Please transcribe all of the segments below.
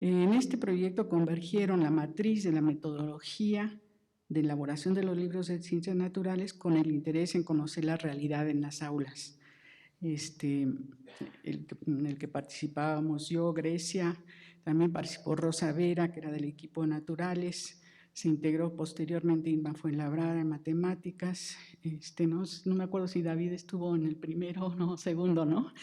En este proyecto convergieron la matriz de la metodología de elaboración de los libros de ciencias naturales con el interés en conocer la realidad en las aulas. En el que participábamos yo, Grecia, también participó Rosa Vera, que era del equipo de naturales, se integró posteriormente Inma Fuenlabrada en matemáticas, no me acuerdo si David estuvo en el primero o no, segundo, ¿no?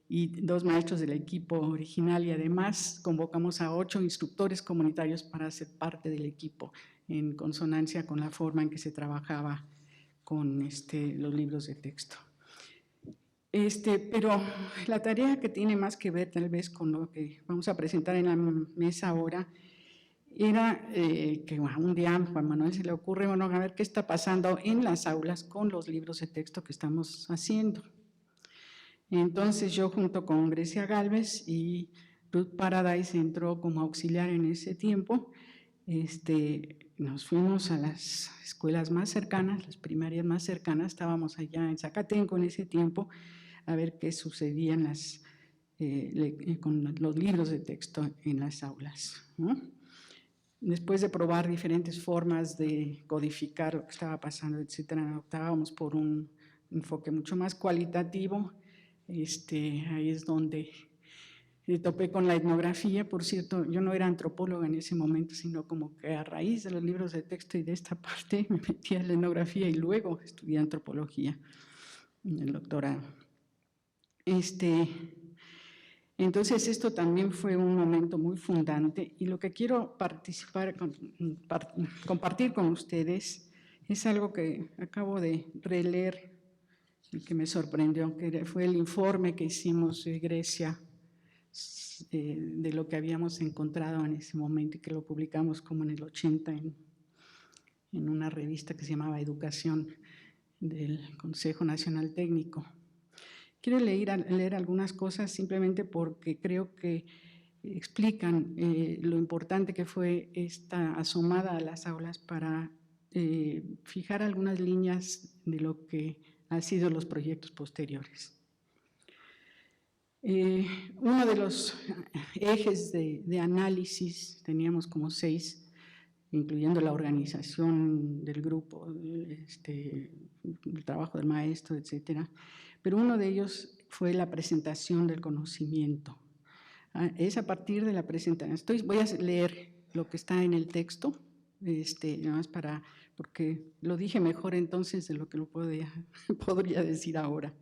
Y 2 maestros del equipo original, y además convocamos a 8 instructores comunitarios para ser parte del equipo, en consonancia con la forma en que se trabajaba con los libros de texto. Pero la tarea que tiene más que ver tal vez con lo que vamos a presentar en la mesa ahora era que un día a Juan Manuel se le ocurre, bueno, a ver qué está pasando en las aulas con los libros de texto que estamos haciendo. Entonces yo, junto con Grecia Gálvez y Ruth Paradise, entró como auxiliar en ese tiempo, nos fuimos a las escuelas más cercanas, las primarias más cercanas, estábamos allá en Zacatenco en ese tiempo, a ver qué sucedía con los libros de texto en las aulas, ¿no? Después de probar diferentes formas de codificar lo que estaba pasando, etcétera, optábamos por un enfoque mucho más cualitativo. Ahí es donde topé con la etnografía. Por cierto, yo no era antropóloga en ese momento, sino como que a raíz de los libros de texto y de esta parte me metí a la etnografía y luego estudié antropología en el doctorado. Entonces esto también fue un momento muy fundante, y lo que quiero compartir con ustedes es algo que acabo de releer y que me sorprendió, que fue el informe que hicimos de Grecia de lo que habíamos encontrado en ese momento, y que lo publicamos como en el 80 en una revista que se llamaba Educación del Consejo Nacional Técnico. Quiero leer algunas cosas simplemente porque creo que explican lo importante que fue esta asomada a las aulas para fijar algunas líneas de lo que han sido los proyectos posteriores. Uno de los ejes de análisis, teníamos como 6, incluyendo la organización del grupo, el trabajo del maestro, etcétera, pero uno de ellos fue la presentación del conocimiento. Es a partir de la presentación. Voy a leer lo que está en el texto, nada más porque lo dije mejor entonces de lo que lo podría decir ahora.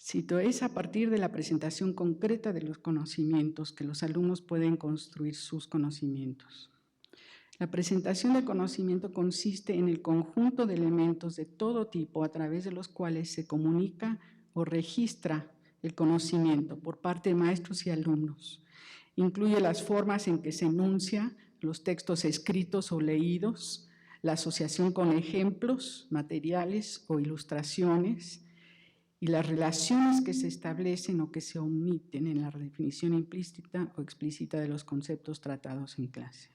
Cito: es a partir de la presentación concreta de los conocimientos que los alumnos pueden construir sus conocimientos. La presentación del conocimiento consiste en el conjunto de elementos de todo tipo a través de los cuales se comunica o registra el conocimiento por parte de maestros y alumnos. Incluye las formas en que se enuncia los textos escritos o leídos, la asociación con ejemplos, materiales o ilustraciones, y las relaciones que se establecen o que se omiten en la definición implícita o explícita de los conceptos tratados en clase.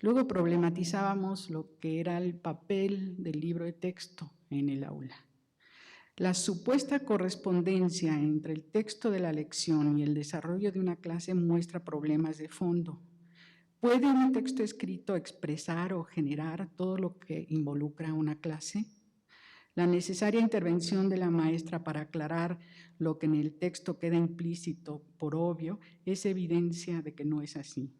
Luego problematizábamos lo que era el papel del libro de texto en el aula. La supuesta correspondencia entre el texto de la lección y el desarrollo de una clase muestra problemas de fondo. ¿Puede un texto escrito expresar o generar todo lo que involucra una clase? La necesaria intervención de la maestra para aclarar lo que en el texto queda implícito por obvio es evidencia de que no es así.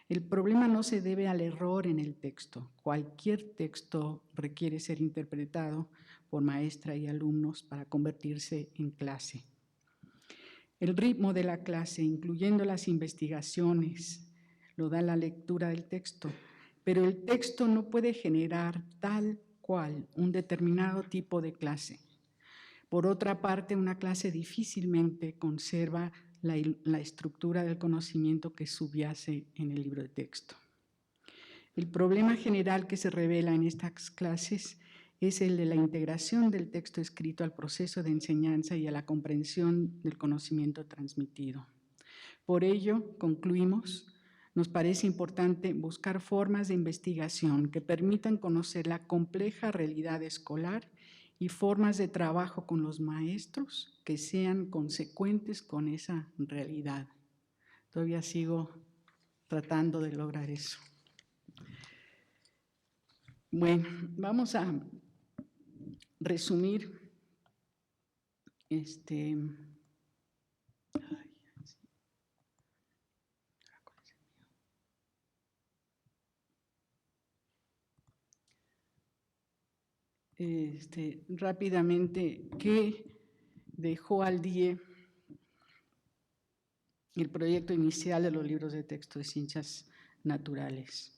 El problema no se debe al error en el texto. Cualquier texto requiere ser interpretado por maestra y alumnos para convertirse en clase. El ritmo de la clase, incluyendo las investigaciones, lo da la lectura del texto, pero el texto no puede generar tal cual un determinado tipo de clase. Por otra parte, una clase difícilmente conserva la estructura del conocimiento que subyace en el libro de texto. El problema general que se revela en estas clases es el de la integración del texto escrito al proceso de enseñanza y a la comprensión del conocimiento transmitido. Por ello, concluimos, nos parece importante buscar formas de investigación que permitan conocer la compleja realidad escolar y formas de trabajo con los maestros que sean consecuentes con esa realidad. Todavía sigo tratando de lograr eso. Bueno, vamos a resumir rápidamente qué dejó al DIE el proyecto inicial de los libros de texto de ciencias naturales.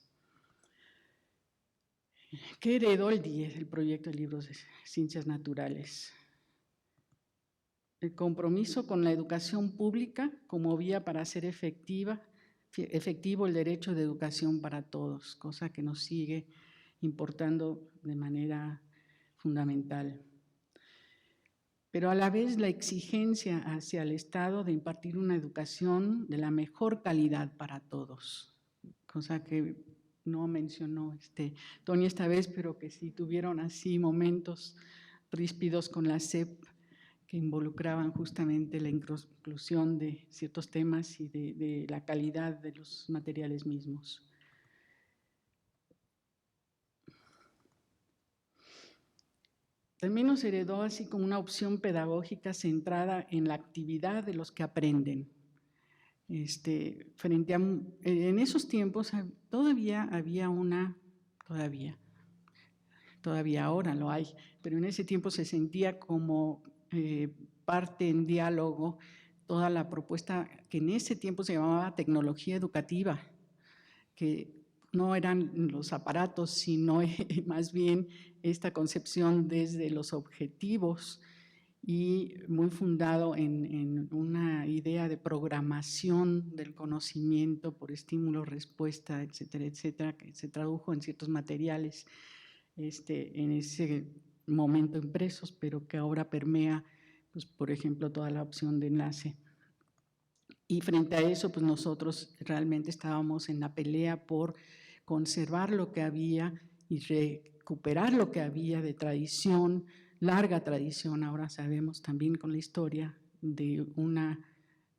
¿Qué heredó el DIE, el proyecto de libros de ciencias naturales? El compromiso con la educación pública como vía para hacer efectivo el derecho de educación para todos, cosa que nos sigue importando de manera fundamental. Pero a la vez la exigencia hacia el Estado de impartir una educación de la mejor calidad para todos, cosa que no mencionó Tony esta vez, pero que sí tuvieron así momentos ríspidos con la SEP que involucraban justamente la inclusión de ciertos temas y de la calidad de los materiales mismos. También nos heredó así como una opción pedagógica centrada en la actividad de los que aprenden. En esos tiempos todavía había todavía ahora lo hay, pero en ese tiempo se sentía como parte en diálogo toda la propuesta que en ese tiempo se llamaba tecnología educativa, que no eran los aparatos, sino más bien esta concepción desde los objetivos y muy fundado en una idea de programación del conocimiento por estímulo, respuesta, etcétera, etcétera, que se tradujo en ciertos materiales en ese momento impresos, pero que ahora permea, pues, por ejemplo, toda la opción de enlace. Y frente a eso, pues nosotros realmente estábamos en la pelea por conservar lo que había y recuperar lo que había de tradición, larga tradición, ahora sabemos también con la historia de una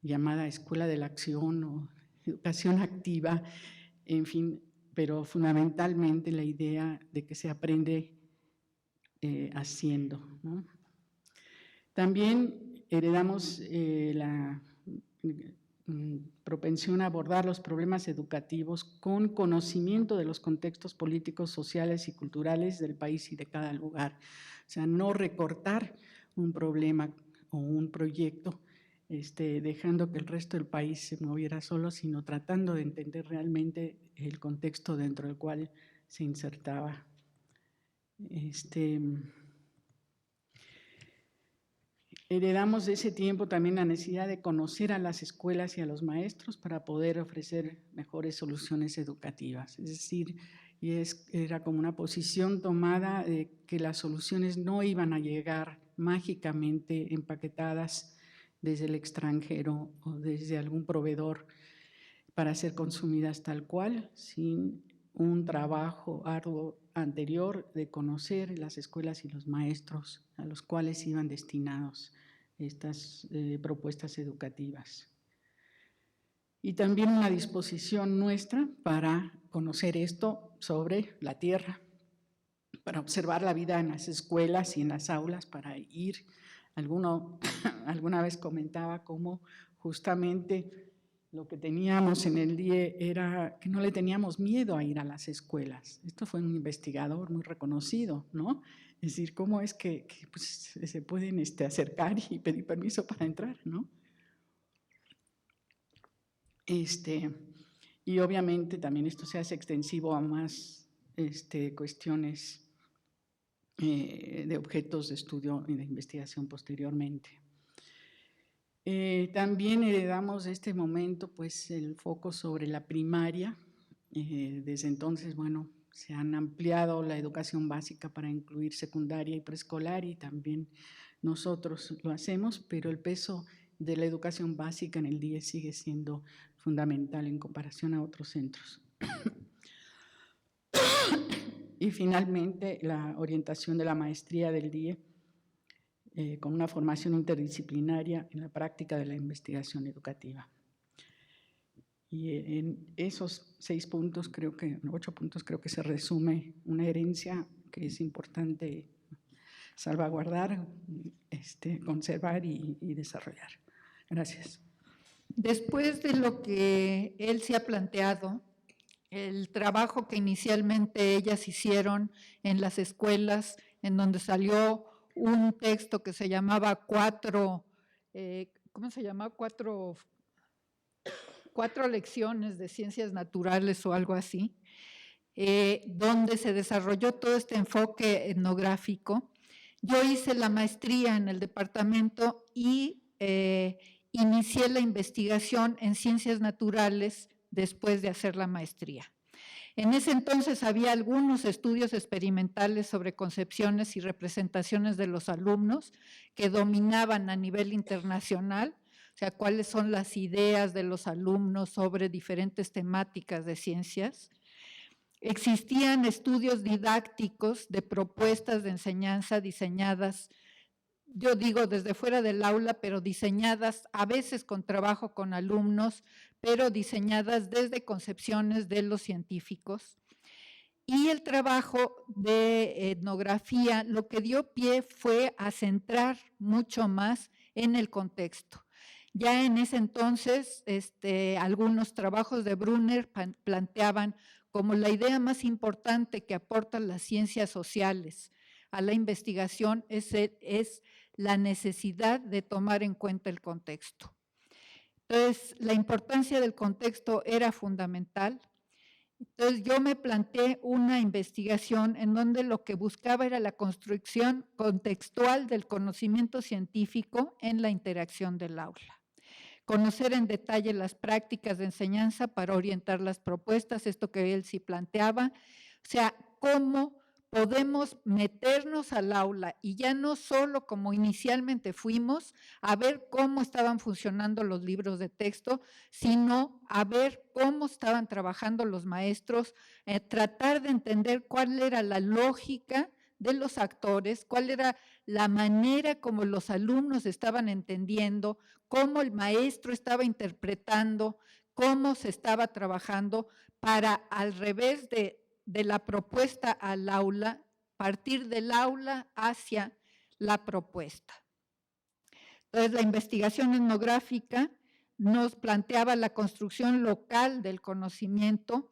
llamada Escuela de la Acción o Educación Activa, en fin, pero fundamentalmente la idea de que se aprende haciendo, ¿no? También heredamos la propensión a abordar los problemas educativos con conocimiento de los contextos políticos, sociales y culturales del país y de cada lugar. O sea, no recortar un problema o un proyecto dejando que el resto del país se moviera solo, sino tratando de entender realmente el contexto dentro del cual se insertaba. Heredamos de ese tiempo también la necesidad de conocer a las escuelas y a los maestros para poder ofrecer mejores soluciones educativas. Es decir, era como una posición tomada de que las soluciones no iban a llegar mágicamente empaquetadas desde el extranjero o desde algún proveedor para ser consumidas tal cual, sin un trabajo arduo anterior de conocer las escuelas y los maestros a los cuales iban destinados estas propuestas educativas. Y también una disposición nuestra para conocer esto sobre la tierra, para observar la vida en las escuelas y en las aulas, para ir, alguna vez comentaba cómo justamente lo que teníamos en el DIE era que no le teníamos miedo a ir a las escuelas. Esto fue un investigador muy reconocido, ¿no? Es decir, cómo es que pues, se pueden acercar y pedir permiso para entrar, ¿no? Y obviamente también esto se hace extensivo a más cuestiones de objetos de estudio y de investigación posteriormente. También heredamos de este momento pues, el foco sobre la primaria. Desde entonces, bueno, se han ampliado la educación básica para incluir secundaria y preescolar y también nosotros lo hacemos, pero el peso de la educación básica en el DIE sigue siendo fundamental en comparación a otros centros. Y finalmente, la orientación de la maestría del DIE con una formación interdisciplinaria en la práctica de la investigación educativa. Y en esos 8 puntos creo que se resume una herencia que es importante salvaguardar, conservar y desarrollar. Gracias. Después de lo que él se ha planteado, el trabajo que inicialmente ellas hicieron en las escuelas, en donde salió un texto que se llamaba Cuatro lecciones de ciencias naturales o algo así, donde se desarrolló todo este enfoque etnográfico. Yo hice la maestría en el departamento y inicié la investigación en ciencias naturales después de hacer la maestría. En ese entonces había algunos estudios experimentales sobre concepciones y representaciones de los alumnos que dominaban a nivel internacional, o sea, cuáles son las ideas de los alumnos sobre diferentes temáticas de ciencias. Existían estudios didácticos de propuestas de enseñanza diseñadas, yo digo desde fuera del aula, pero diseñadas a veces con trabajo con alumnos, pero diseñadas desde concepciones de los científicos. Y el trabajo de etnografía lo que dio pie fue a centrar mucho más en el contexto. Ya en ese entonces, algunos trabajos de Brunner planteaban como la idea más importante que aportan las ciencias sociales a la investigación es la necesidad de tomar en cuenta el contexto. Entonces, la importancia del contexto era fundamental. Entonces, yo me planteé una investigación en donde lo que buscaba era la construcción contextual del conocimiento científico en la interacción del aula. Conocer en detalle las prácticas de enseñanza para orientar las propuestas, esto que él sí planteaba, o sea, cómo podemos meternos al aula y ya no solo como inicialmente fuimos a ver cómo estaban funcionando los libros de texto, sino a ver cómo estaban trabajando los maestros, tratar de entender cuál era la lógica de los actores, cuál era la manera como los alumnos estaban entendiendo, cómo el maestro estaba interpretando, cómo se estaba trabajando para, al revés de la propuesta al aula, partir del aula hacia la propuesta. Entonces, la investigación etnográfica nos planteaba la construcción local del conocimiento,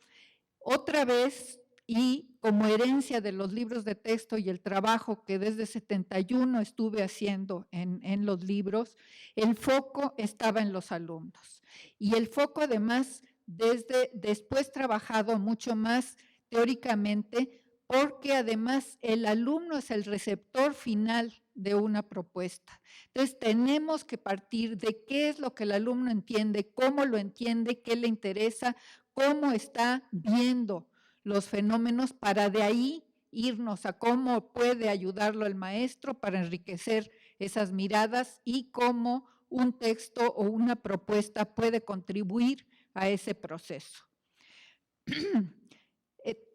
otra vez, y como herencia de los libros de texto y el trabajo que desde 71 estuve haciendo en los libros, el foco estaba en los alumnos. Y el foco además, después trabajado mucho más teóricamente, porque además el alumno es el receptor final de una propuesta. Entonces tenemos que partir de qué es lo que el alumno entiende, cómo lo entiende, qué le interesa, cómo está viendo los fenómenos, para de ahí irnos a cómo puede ayudarlo el maestro para enriquecer esas miradas y cómo un texto o una propuesta puede contribuir a ese proceso.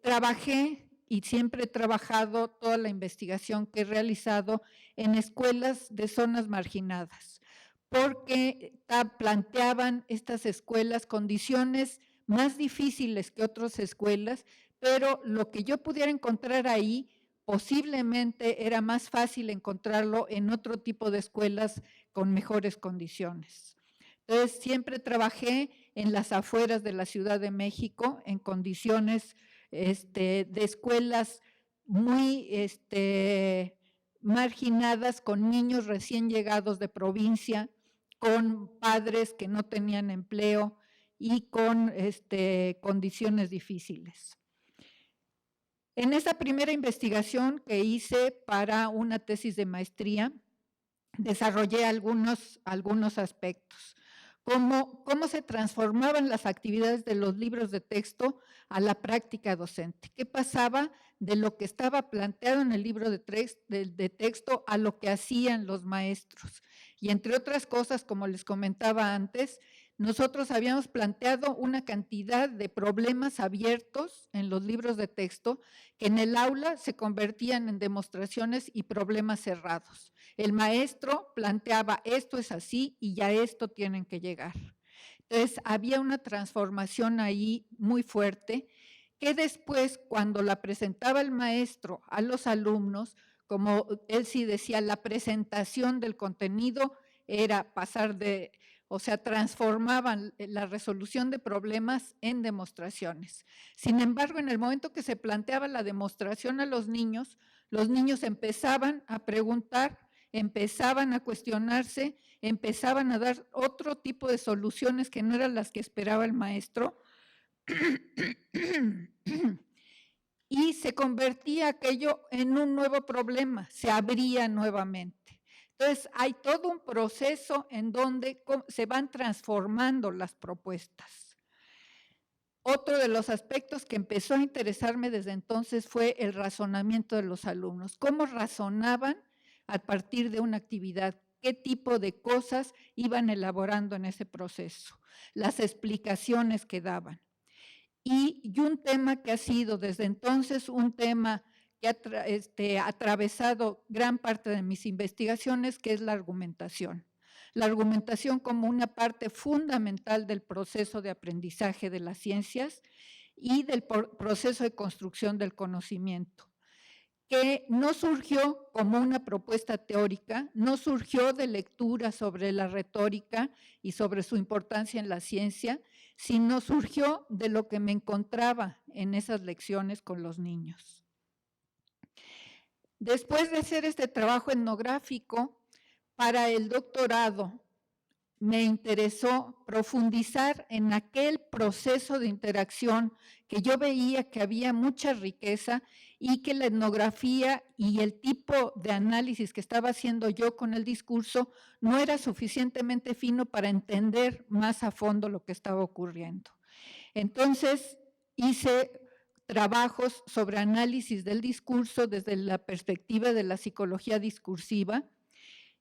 Trabajé y siempre he trabajado toda la investigación que he realizado en escuelas de zonas marginadas, porque planteaban estas escuelas condiciones más difíciles que otras escuelas, pero lo que yo pudiera encontrar ahí posiblemente era más fácil encontrarlo en otro tipo de escuelas con mejores condiciones. Entonces, siempre trabajé en las afueras de la Ciudad de México, en condiciones de escuelas muy marginadas, con niños recién llegados de provincia, con padres que no tenían empleo y con condiciones difíciles. En esa primera investigación que hice para una tesis de maestría, desarrollé algunos aspectos. Cómo se transformaban las actividades de los libros de texto a la práctica docente. ¿Qué pasaba de lo que estaba planteado en el libro de texto a lo que hacían los maestros? Y entre otras cosas, como les comentaba antes, nosotros habíamos planteado una cantidad de problemas abiertos en los libros de texto que en el aula se convertían en demostraciones y problemas cerrados. El maestro planteaba esto es así y ya esto tienen que llegar. Entonces había una transformación ahí muy fuerte que después cuando la presentaba el maestro a los alumnos, como él sí decía, la presentación del contenido era pasar de, o sea, transformaban la resolución de problemas en demostraciones. Sin embargo, en el momento que se planteaba la demostración a los niños empezaban a preguntar, empezaban a cuestionarse, empezaban a dar otro tipo de soluciones que no eran las que esperaba el maestro. Y se convertía aquello en un nuevo problema, se abría nuevamente. Entonces, hay todo un proceso en donde se van transformando las propuestas. Otro de los aspectos que empezó a interesarme desde entonces fue el razonamiento de los alumnos. ¿Cómo razonaban a partir de una actividad? ¿Qué tipo de cosas iban elaborando en ese proceso? Las explicaciones que daban. Y un tema que ha sido desde entonces un tema que ha atravesado gran parte de mis investigaciones, que es la argumentación. La argumentación como una parte fundamental del proceso de aprendizaje de las ciencias y del proceso de construcción del conocimiento, que no surgió como una propuesta teórica, no surgió de lectura sobre la retórica y sobre su importancia en la ciencia, sino surgió de lo que me encontraba en esas lecciones con los niños. Después de hacer este trabajo etnográfico, para el doctorado me interesó profundizar en aquel proceso de interacción que yo veía que había mucha riqueza y que la etnografía y el tipo de análisis que estaba haciendo yo con el discurso no era suficientemente fino para entender más a fondo lo que estaba ocurriendo. Entonces hice trabajos sobre análisis del discurso desde la perspectiva de la psicología discursiva,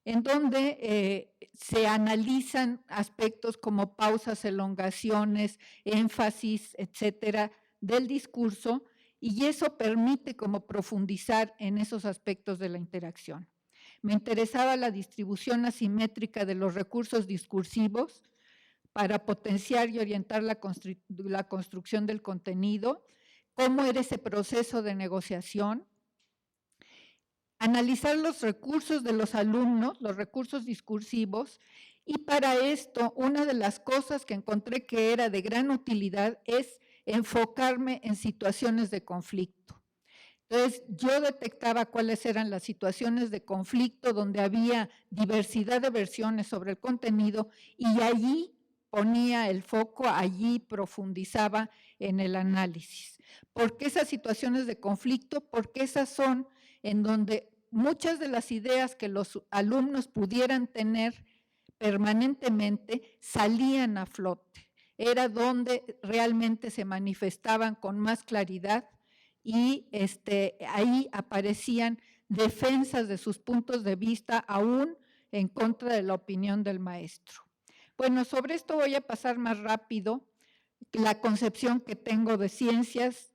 en donde se analizan aspectos como pausas, elongaciones, énfasis, etcétera, del discurso, y eso permite como profundizar en esos aspectos de la interacción. Me interesaba la distribución asimétrica de los recursos discursivos para potenciar y orientar la construcción del contenido, cómo era ese proceso de negociación, analizar los recursos de los alumnos, los recursos discursivos, y para esto una de las cosas que encontré que era de gran utilidad es enfocarme en situaciones de conflicto. Entonces, yo detectaba cuáles eran las situaciones de conflicto donde había diversidad de versiones sobre el contenido y allí ponía el foco, allí profundizaba en el análisis. ¿Por qué esas situaciones de conflicto? Porque esas son en donde muchas de las ideas que los alumnos pudieran tener permanentemente salían a flote. Era donde realmente se manifestaban con más claridad y ahí aparecían defensas de sus puntos de vista aún en contra de la opinión del maestro. Bueno, sobre esto voy a pasar más rápido. La concepción que tengo de ciencias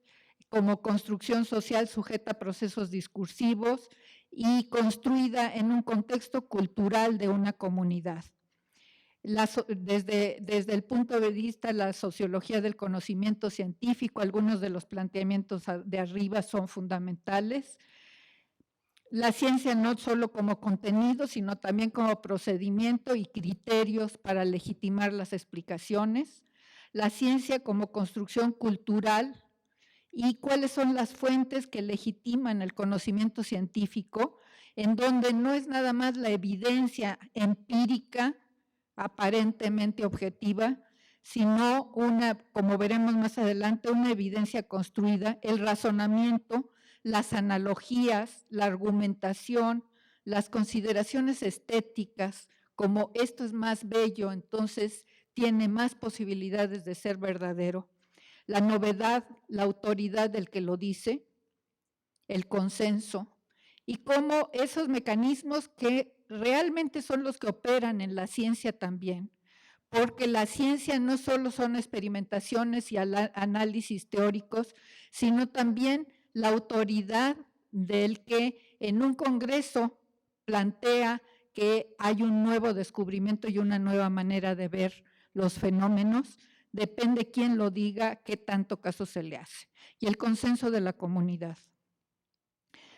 como construcción social sujeta a procesos discursivos y construida en un contexto cultural de una comunidad. Desde el punto de vista de la sociología del conocimiento científico, algunos de los planteamientos de arriba son fundamentales. La ciencia no solo como contenido, sino también como procedimiento y criterios para legitimar las explicaciones. La ciencia como construcción cultural y cuáles son las fuentes que legitiman el conocimiento científico, en donde no es nada más la evidencia empírica, aparentemente objetiva, sino una, como veremos más adelante, una evidencia construida, el razonamiento, las analogías, la argumentación, las consideraciones estéticas, como esto es más bello, entonces tiene más posibilidades de ser verdadero. La novedad, la autoridad del que lo dice, el consenso, y cómo esos mecanismos que realmente son los que operan en la ciencia también, porque la ciencia no solo son experimentaciones y análisis teóricos, sino también la autoridad del que en un congreso plantea que hay un nuevo descubrimiento y una nueva manera de ver los fenómenos, depende quién lo diga, qué tanto caso se le hace. Y el consenso de la comunidad.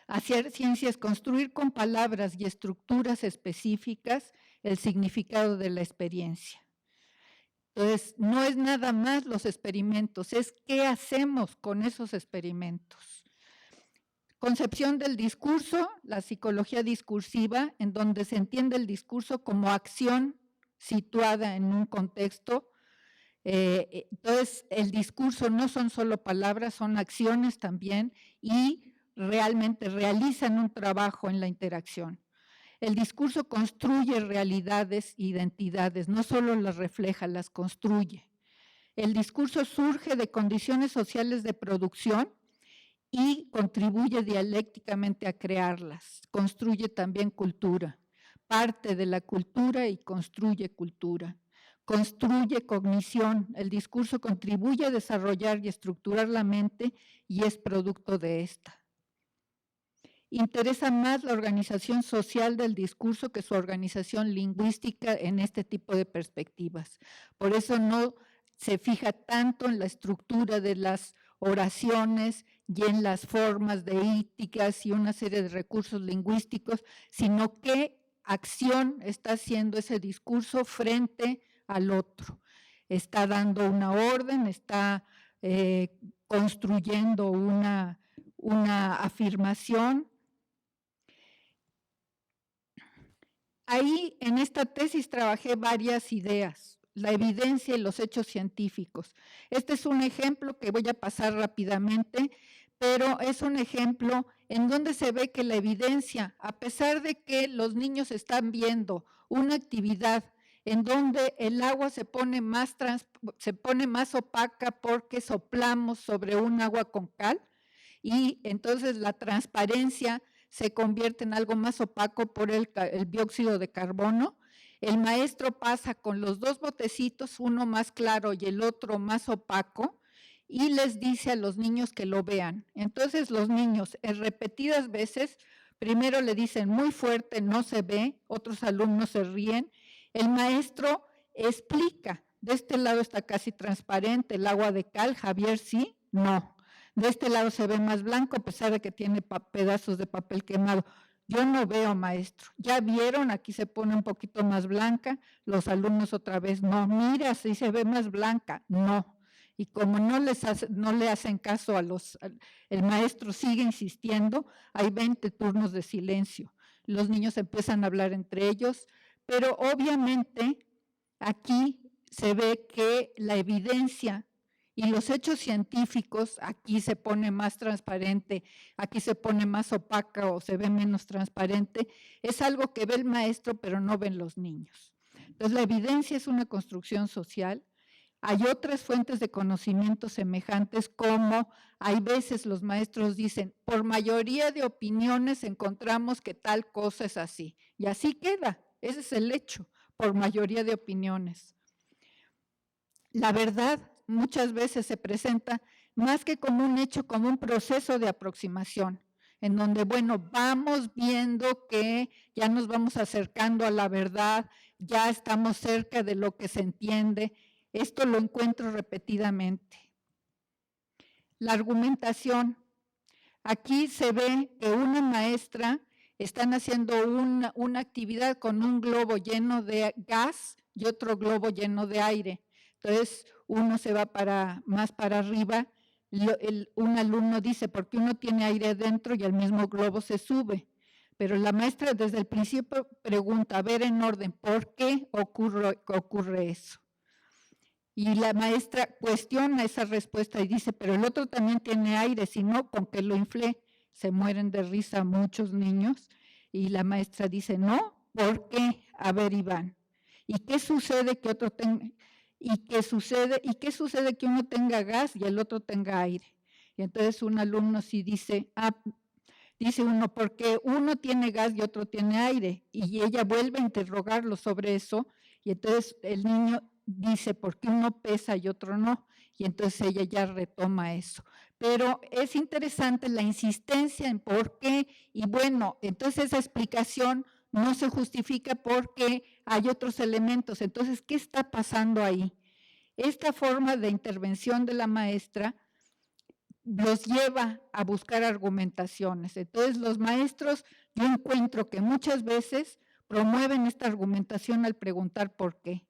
Hacer ciencia es construir con palabras y estructuras específicas el significado de la experiencia. Entonces, no es nada más los experimentos, es qué hacemos con esos experimentos. Concepción del discurso, la psicología discursiva, en donde se entiende el discurso como acción situada en un contexto. Entonces, el discurso no son solo palabras, son acciones también y realmente realizan un trabajo en la interacción. El discurso construye realidades e identidades, no solo las refleja, las construye. El discurso surge de condiciones sociales de producción y contribuye dialécticamente a crearlas. Construye también cultura, parte de la cultura y construye cultura. Construye cognición, el discurso contribuye a desarrollar y estructurar la mente y es producto de esta. Interesa más la organización social del discurso que su organización lingüística en este tipo de perspectivas. Por eso no se fija tanto en la estructura de las oraciones y en las formas deíticas y una serie de recursos lingüísticos, sino qué acción está haciendo ese discurso frente al otro. Está dando una orden, está construyendo una afirmación. Ahí en esta tesis trabajé varias ideas, la evidencia y los hechos científicos. Este es un ejemplo que voy a pasar rápidamente, pero es un ejemplo en donde se ve que la evidencia, a pesar de que los niños están viendo una actividad en donde el agua se pone más opaca porque soplamos sobre un agua con cal, y entonces la transparencia se convierte en algo más opaco por el dióxido de carbono. El maestro pasa con los dos botecitos, uno más claro y el otro más opaco, y les dice a los niños que lo vean. Entonces los niños en repetidas veces, primero le dicen muy fuerte, no se ve, otros alumnos se ríen. El maestro explica, de este lado está casi transparente el agua de cal, Javier sí, no. De este lado se ve más blanco a pesar de que tiene pedazos de papel quemado. Yo no veo, maestro. ¿Ya vieron? Aquí se pone un poquito más blanca. Los alumnos otra vez, no, mira, si se ve más blanca. No. Y como no le hacen caso el maestro sigue insistiendo, hay 20 turnos de silencio. Los niños empiezan a hablar entre ellos, pero obviamente aquí se ve que la evidencia y los hechos científicos, aquí se pone más transparente, aquí se pone más opaca o se ve menos transparente, es algo que ve el maestro pero no ven los niños. Entonces la evidencia es una construcción social. Hay otras fuentes de conocimiento semejantes como hay veces los maestros dicen, por mayoría de opiniones encontramos que tal cosa es así. Y así queda, ese es el hecho, por mayoría de opiniones. La verdad muchas veces se presenta más que como un hecho, como un proceso de aproximación, en donde, bueno, vamos viendo que ya nos vamos acercando a la verdad, ya estamos cerca de lo que se entiende. Esto lo encuentro repetidamente. La argumentación. Aquí se ve que una maestra están haciendo una actividad con un globo lleno de gas y otro globo lleno de aire. Entonces, uno se va más para arriba, un alumno dice, porque uno tiene aire adentro y el mismo globo se sube. Pero la maestra desde el principio pregunta, a ver en orden, ¿por qué ocurre eso? Y la maestra cuestiona esa respuesta y dice, pero el otro también tiene aire, si no, ¿con qué lo inflé? Se mueren de risa muchos niños. Y la maestra dice, no, ¿por qué? A ver, Iván. ¿Y qué sucede que otro tenga? ¿Y qué sucede que uno tenga gas y el otro tenga aire? Y entonces un alumno sí dice, dice uno, porque uno tiene gas y otro tiene aire. Y ella vuelve a interrogarlo sobre eso. Y entonces el niño dice por qué uno pesa y otro no, y entonces ella ya retoma eso. Pero es interesante la insistencia en por qué, y bueno, entonces esa explicación no se justifica porque hay otros elementos. Entonces, ¿qué está pasando ahí? Esta forma de intervención de la maestra los lleva a buscar argumentaciones. Entonces, los maestros, yo encuentro que muchas veces promueven esta argumentación al preguntar por qué,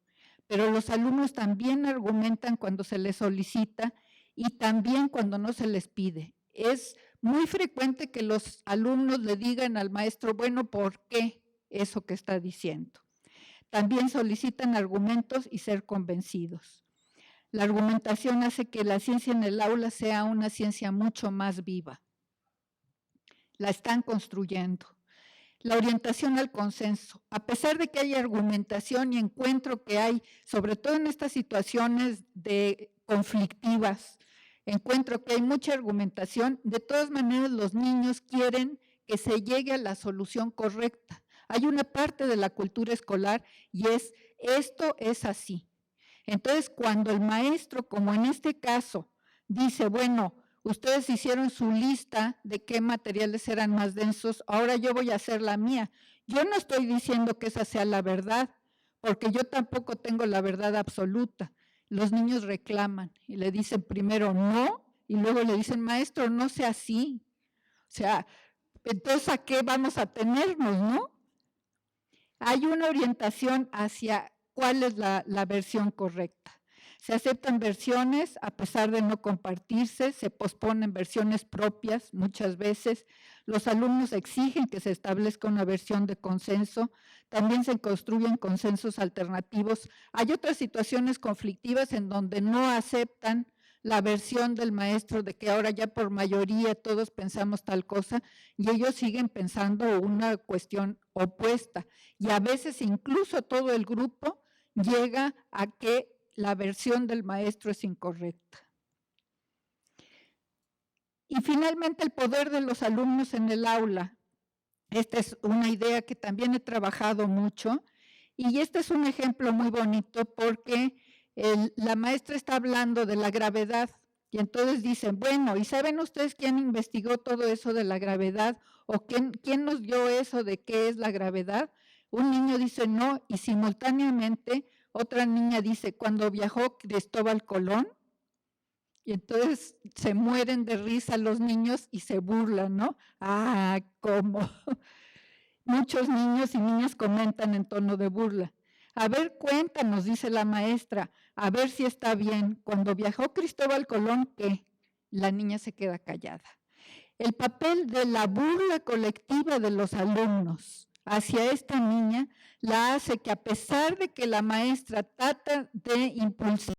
pero los alumnos también argumentan cuando se les solicita y también cuando no se les pide. Es muy frecuente que los alumnos le digan al maestro, bueno, ¿por qué eso que está diciendo? También solicitan argumentos y ser convencidos. La argumentación hace que la ciencia en el aula sea una ciencia mucho más viva. La están construyendo. La orientación al consenso. A pesar de que hay argumentación y encuentro que hay, sobre todo en estas situaciones de conflictivas, encuentro que hay mucha argumentación, de todas maneras los niños quieren que se llegue a la solución correcta. Hay una parte de la cultura escolar y es, esto es así. Entonces, cuando el maestro, como en este caso, dice, bueno, ustedes hicieron su lista de qué materiales eran más densos, ahora yo voy a hacer la mía. Yo no estoy diciendo que esa sea la verdad, porque yo tampoco tengo la verdad absoluta. Los niños reclaman y le dicen primero no, y luego le dicen, maestro, no sea así. O sea, entonces, ¿a qué vamos a tenernos, no? Hay una orientación hacia cuál es la versión correcta. Se aceptan versiones a pesar de no compartirse, se posponen versiones propias muchas veces. Los alumnos exigen que se establezca una versión de consenso, también se construyen consensos alternativos. Hay otras situaciones conflictivas en donde no aceptan la versión del maestro de que ahora ya por mayoría todos pensamos tal cosa y ellos siguen pensando una cuestión opuesta. Y a veces incluso todo el grupo llega a que la versión del maestro es incorrecta. Y finalmente el poder de los alumnos en el aula. Esta es una idea que también he trabajado mucho y este es un ejemplo muy bonito porque la maestra está hablando de la gravedad y entonces dicen, bueno, ¿y saben ustedes quién investigó todo eso de la gravedad? ¿O quién nos dio eso de qué es la gravedad? Un niño dice no y simultáneamente otra niña dice, cuando viajó Cristóbal Colón, y entonces se mueren de risa los niños y se burlan, ¿no? Ah, ¿cómo? Muchos niños y niñas comentan en tono de burla. A ver, cuéntanos, dice la maestra, a ver si está bien. Cuando viajó Cristóbal Colón, ¿qué? La niña se queda callada. El papel de la burla colectiva de los alumnos hacia esta niña la hace que a pesar de que la maestra trata de impulsar